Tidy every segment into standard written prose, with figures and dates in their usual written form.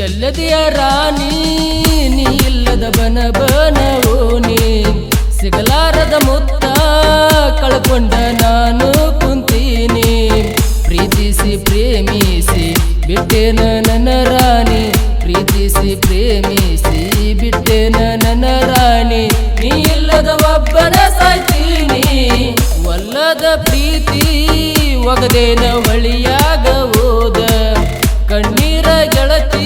ಎಲ್ಲದಿಯ ರಾಣಿ ನೀ ಇಲ್ಲದ ಬನ ಬನವೋನಿ ಸಿಗಲಾರದ ಮುತ್ತ ಕಳ್ಕೊಂಡ ನಾನು ಕುಂತೀನಿ ಪ್ರೀತಿಸಿ ಪ್ರೇಮಿಸಿ ಬಿಟ್ಟೆನ ನನ್ನ ರಾಣಿ ಪ್ರೀತಿಸಿ ಪ್ರೇಮಿಸಿ ಬಿಟ್ಟೆನ ನನ್ನ ರಾಣಿ ನೀ ಇಲ್ಲದ ಒಬ್ಬನ ಸಾಯ್ತೀನಿ ಒಲ್ಲದ ಪ್ರೀತಿ ಒಗದೇನ ಹೊಳಿಯಾಗ ಹೋದ ಕಣ್ಣೀರ ಗೆಳತಿ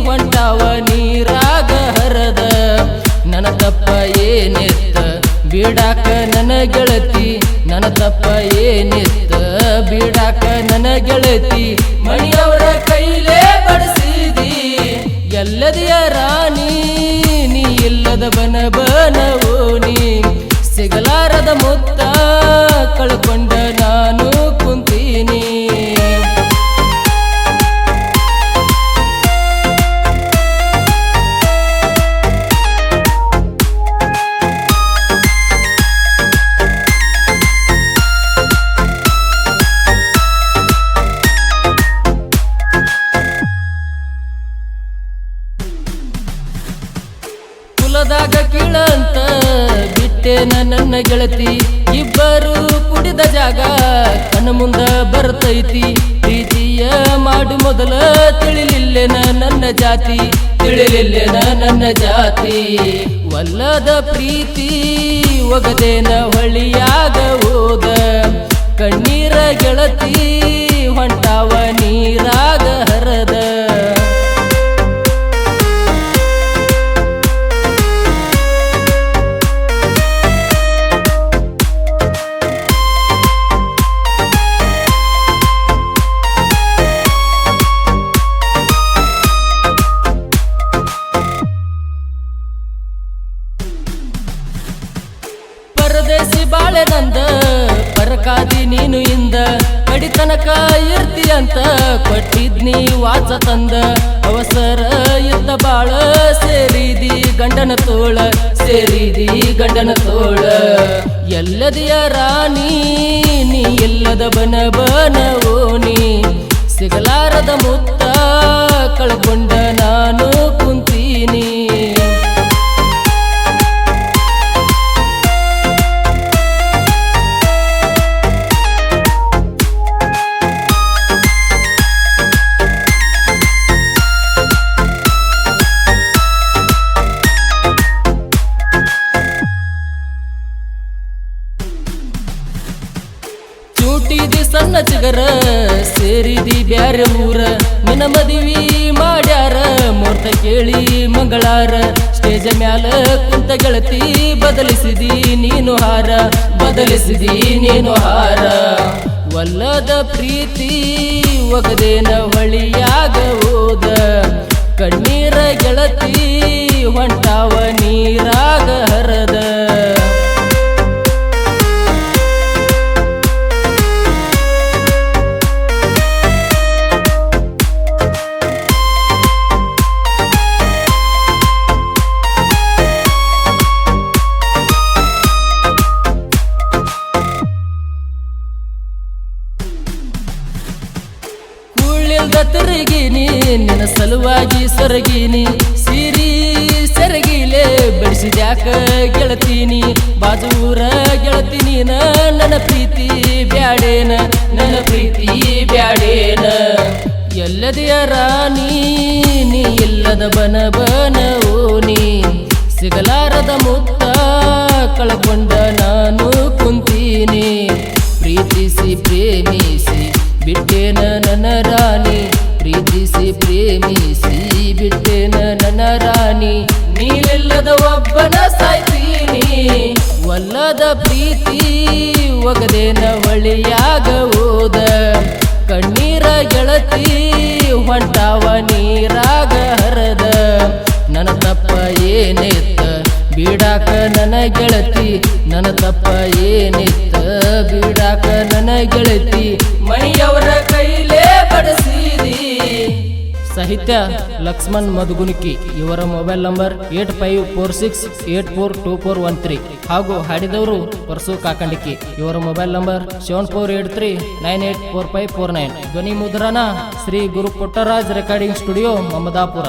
ಹೊಂಟಾವ ನೀರಾಗ ಹರದ ನನ್ನ ತಪ್ಪ ಏನಿತ್ತ ಬಿಡಾಕ ನನ್ನ ಗೆಳತಿ ನನ್ನ ತಪ್ಪ ಏನಿತ್ತ ಬಿಡಾಕ ನನ್ನ ಗೆಳತಿ ಮಣಿಯವರ ಕೈಲೇ ಬಡಿಸಿದಿ ಎಲ್ಲದಿಯ ರಾಣಿ ನೀ ಇಲ್ಲದ ಬನ ಬನವೋನಿ ಸಿಗಲಾರದ ಮುತ್ತ ಕಳ್ಕೊಂಡ ನಾನು ಕುಂತೀನಿ ಕುಲದಾಗ ಕೀಳಂತ ಬಿಟ್ಟೆನ ನನ್ನ ಗೆಳತಿ ಇಬ್ಬರು ಕುಡಿದ ಜಾಗ ಕಣ್ಣ ಮುಂದ ಬರ್ತೈತಿ ಪ್ರೀತಿಯ ಮಾಡು ಮೊದಲ ತಿಳಿಲಿಲ್ಲೆನ ನನ್ನ ಜಾತಿ ತಿಳಿಲಿಲ್ಲೆನ ನನ್ನ ಜಾತಿ ಒಲ್ಲದ ಪ್ರೀತಿ ಒಗದೇನ ಹೊಳಿಯಾಗ ಹೋದ ಕಣ್ಣೀರ ಗೆಳತಿ ಹೊಂಟಾವ ನೀರಾಗ ಹರದ ಪರದೇಶಿ ಬಾಳೆ ನಂದ ಪರಕಾದಿ ನೀನು ಇಂದ ಕಡಿತನಕ ಇರ್ತಿಯಂತ ಕೊಟ್ಟಿದ್ನಿ ವಾಚ ತಂದ ಅವಸರ ಇದ್ದ ಬಾಳ ಸೇರಿದಿ ಗಂಡನ ತೋಳ ಸೇರಿದಿ ಗಂಡನ ತೋಳ ಎಲ್ಲದಿಯ ರಾಣಿ ನೀ ಇಲ್ಲದ ಬನ ಬನವೋನಿ ಸಿಗಲಾರದ ಮುತ್ತ ಕಳ್ಕೊಂಡ ನಾನು ಕುಂತೀನಿ ಚೂಟಿದಿ ಸಣ್ಣ ಚಿಗರ ಸೇರಿದಿ ಬ್ಯಾರೆ ಊರ ನಿನ್ನ ಮದುವೆ ಮಾಡ್ಯಾರ ಮೂರ್ತ ಕೇಳಿ ಮಂಗಳಾರ ಸ್ಟೇಜ ಮ್ಯಾಲ ಕುಂತ ಗೆಳತಿ ಬದಲಿಸಿದಿ ನೀನು ಹಾರ ಬದಲಿಸಿದಿ ನೀನು ಹಾರ ಒಲ್ಲದ ಪ್ರೀತಿ ಒಗದೇನ ಹೊಳಿಯಾಗ ಹೋದ ಕಣ್ಣೀರ ಗೆಳತಿ ಹೊಂಟಾವ ನೀರಾಗ ಹರದ ತಿರುಗಿನಿ ನಿನ್ನ ಸಲುವಾಗಿ ಸೊರಗಿನಿ ಸಿರಿ ಸೆರಗಿಲೆ ಬೆಳೆಸಿದ್ಯಾಕ ಗೆಳತೀನಿ ಬಾಜೂರ ಗೆಳತೀನಿ ನನ್ನ ಪ್ರೀತಿ ಬ್ಯಾಡೇನ ನನ್ನ ಪ್ರೀತಿ ಬ್ಯಾಡೇನ ಎಲ್ಲದಿಯ ರಾಣಿ ನೀ ಇಲ್ಲದ ಬನ ಬನವೋನಿ ಸಿಗಲಾರದ ಮುತ್ತ ಕಳ್ಕೊಂಡ ನಾನು ಕುಂತೀನಿ ಪ್ರೀತಿಸಿ ಪ್ರೇಮಿಸಿ ಬಿಟ್ಟೆನ ನನ್ನ ರಾಣಿ ಪ್ರೀತಿಸಿ ಪ್ರೇಮಿಸಿ ಬಿಟ್ಟೆನ ನನ್ನ ರಾಣಿ ನೀಲಿಲ್ಲದ ಒಬ್ಬನ ಸಾಯ್ತೀನಿ ಒಲ್ಲದ ಪ್ರೀತಿ ಒಗದೇನ ಹೊಳಿಯಾಗ ಹೋದ ಕಣ್ಣೀರ ಗೆಳತಿ ಹೊಂಟಾವ ನೀರಾಗ ಹರದ ನನ್ನ ತಪ್ಪ ಏನಿತ್ತ ಬಿಡಾಕ ನನ್ನ ಗೆಳತಿ ನನ್ನ ತಪ್ಪ ಏನಿತ್ತ ಬಿಡಾಕ ನನ್ನ ಗೆಳತಿ ಮಣಿಯವರ ಕೈಲೇ ಬಡಿಸಿದಿ ಸಾಹಿತ್ಯ ಲಕ್ಷ್ಮಣ್ ಮಧುಗುನಿಕಿ. ಇವರ ಮೊಬೈಲ್ ನಂಬರ್ 8546842413 ಹಾಗೂ ಹಾಡಿದವರು ಪರಸು ಕಾಕಂಡಿಕಿ. ಇವರ ಮೊಬೈಲ್ ನಂಬರ್ 7483984549. ಧ್ವನಿ ಮುದ್ರಣ ಶ್ರೀ ಗುರು ಪುಟ್ಟರಾಜ್ ರೆಕಾರ್ಡಿಂಗ್ ಸ್ಟುಡಿಯೋ ಮಮದಾಪುರ.